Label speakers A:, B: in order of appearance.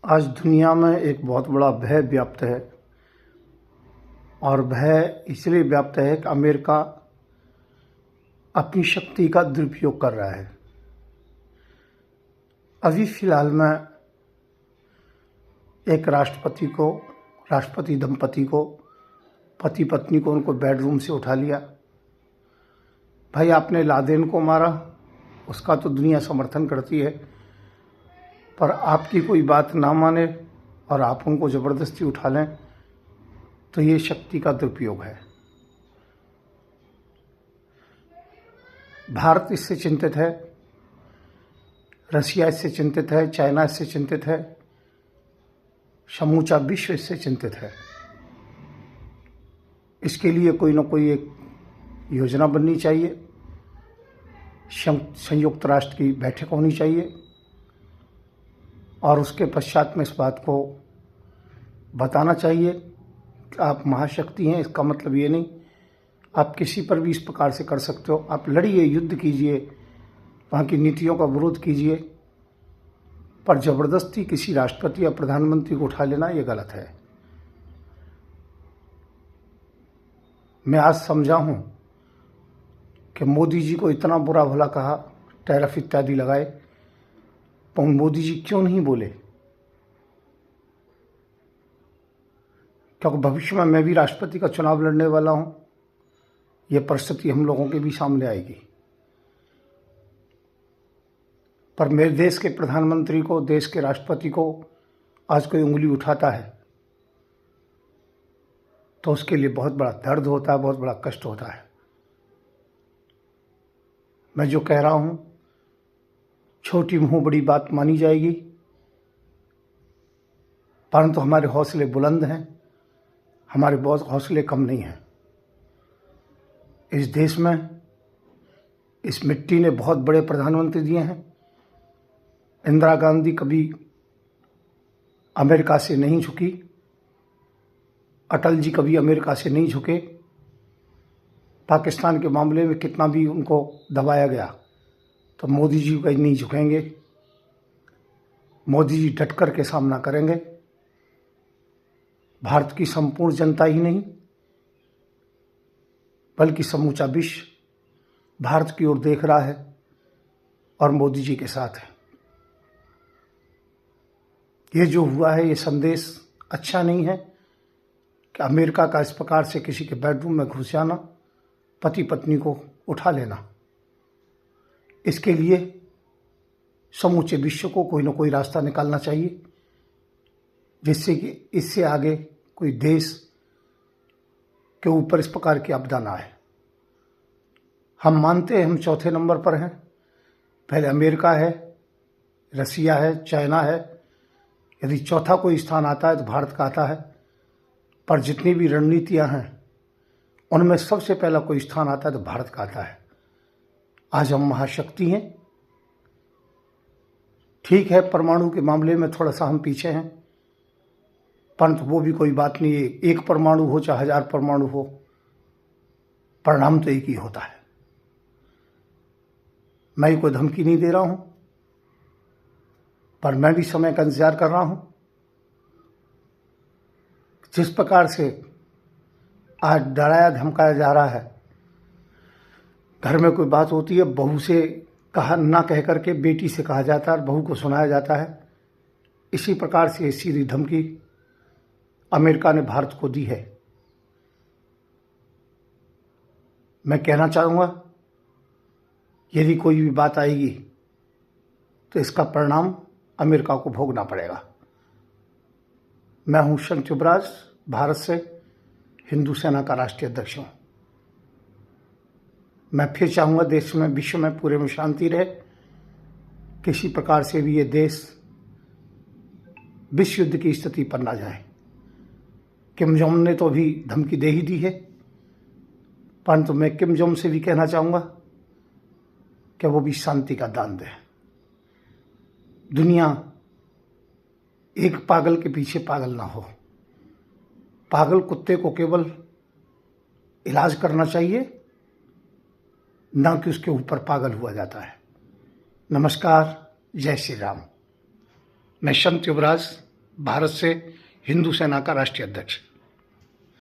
A: आज दुनिया में एक बहुत बड़ा भय व्याप्त है और भय इसलिए व्याप्त है कि अमेरिका अपनी शक्ति का दुरुपयोग कर रहा है। अभी फ़िलहाल में एक राष्ट्रपति दंपति को पति पत्नी को उनको बेडरूम से उठा लिया। भाई आपने लादेन को मारा, उसका तो दुनिया समर्थन करती है, पर आपकी कोई बात ना माने और आप उनको ज़बरदस्ती उठा लें तो ये शक्ति का दुरुपयोग है। भारत इससे चिंतित है, रसिया इससे चिंतित है, चाइना इससे चिंतित है, समूचा विश्व इससे चिंतित है। इसके लिए कोई ना कोई एक योजना बननी चाहिए, संयुक्त राष्ट्र की बैठक होनी चाहिए और उसके पश्चात में इस बात को बताना चाहिए कि आप महाशक्ति हैं। इसका मतलब ये नहीं आप किसी पर भी इस प्रकार से कर सकते हो। आप लड़िए, युद्ध कीजिए, वहाँ की नीतियों का विरोध कीजिए, पर ज़बरदस्ती किसी राष्ट्रपति या प्रधानमंत्री को उठा लेना ये गलत है। मैं आज समझा हूँ कि मोदी जी को इतना बुरा भला कहा, टैरिफ इत्यादि लगाए, पर मोदी जी क्यों नहीं बोले? क्योंकि भविष्य में मैं भी राष्ट्रपति का चुनाव लड़ने वाला हूँ, ये परिस्थिति हम लोगों के भी सामने आएगी। पर मेरे देश के प्रधानमंत्री को, देश के राष्ट्रपति को आज कोई उंगली उठाता है तो उसके लिए बहुत बड़ा दर्द होता है, बहुत बड़ा कष्ट होता है। मैं जो कह रहा हूँ, छोटी मुँह बड़ी बात मानी जाएगी, परंतु हमारे हौसले बुलंद हैं, हमारे बहुत हौसले कम नहीं हैं। इस देश में, इस मिट्टी ने बहुत बड़े प्रधानमंत्री दिए हैं। इंदिरा गांधी कभी अमेरिका से नहीं झुकी, अटल जी कभी अमेरिका से नहीं झुके। पाकिस्तान के मामले में कितना भी उनको दबाया गया तो मोदी जी कहीं नहीं झुकेंगे। मोदी जी डट कर के सामना करेंगे। भारत की संपूर्ण जनता ही नहीं बल्कि समूचा विश्व भारत की ओर देख रहा है और मोदी जी के साथ है। ये जो हुआ है, ये संदेश अच्छा नहीं है कि अमेरिका का इस प्रकार से किसी के बेडरूम में घुस जाना, पति पत्नी को उठा लेना। इसके लिए समूचे विश्व को कोई ना कोई रास्ता निकालना चाहिए, जिससे कि इससे आगे कोई देश के ऊपर इस प्रकार की आपदा ना आए। हम मानते हैं हम चौथे नंबर पर हैं। पहले अमेरिका है, रसिया है, चाइना है। यदि चौथा कोई स्थान आता है तो भारत का आता है। पर जितनी भी रणनीतियां हैं उनमें सबसे पहला कोई स्थान आता है तो भारत का आता है। आज हम महाशक्ति हैं। ठीक है, परमाणु के मामले में थोड़ा सा हम पीछे हैं, परंतु वो भी कोई बात नहीं है। एक परमाणु हो चाहे 1000 परमाणु हो, परिणाम तो एक ही होता है। मैं कोई धमकी नहीं दे रहा हूं, पर मैं भी समय का इंतजार कर रहा हूं। जिस प्रकार से आज डराया धमकाया जा रहा है, घर में कोई बात होती है, बहू से कहा ना कह करके बेटी से कहा जाता है और बहू को सुनाया जाता है। इसी प्रकार से सीधी धमकी अमेरिका ने भारत को दी है। मैं कहना चाहूँगा, यदि कोई भी बात आएगी तो इसका परिणाम अमेरिका को भोगना पड़ेगा। मैं हूँ संत युवराज, भारत से हिंदू सेना का राष्ट्रीय अध्यक्ष हूँ। मैं फिर चाहूँगा देश में, विश्व में, पूरे में शांति रहे। किसी प्रकार से भी ये देश विश्व युद्ध की स्थिति पर ना जाए। किम जोंग ने तो अभी धमकी दे ही दी है, परंतु मैं किम जोंग से भी कहना चाहूँगा कि वो भी शांति का दान दे। दुनिया एक पागल के पीछे पागल ना हो। पागल कुत्ते को केवल इलाज करना चाहिए, ना कि उसके ऊपर पागल हुआ जाता है। नमस्कार, जय श्री राम। मैं संत युवराज भारत से हिंदू सेना का राष्ट्रीय अध्यक्ष।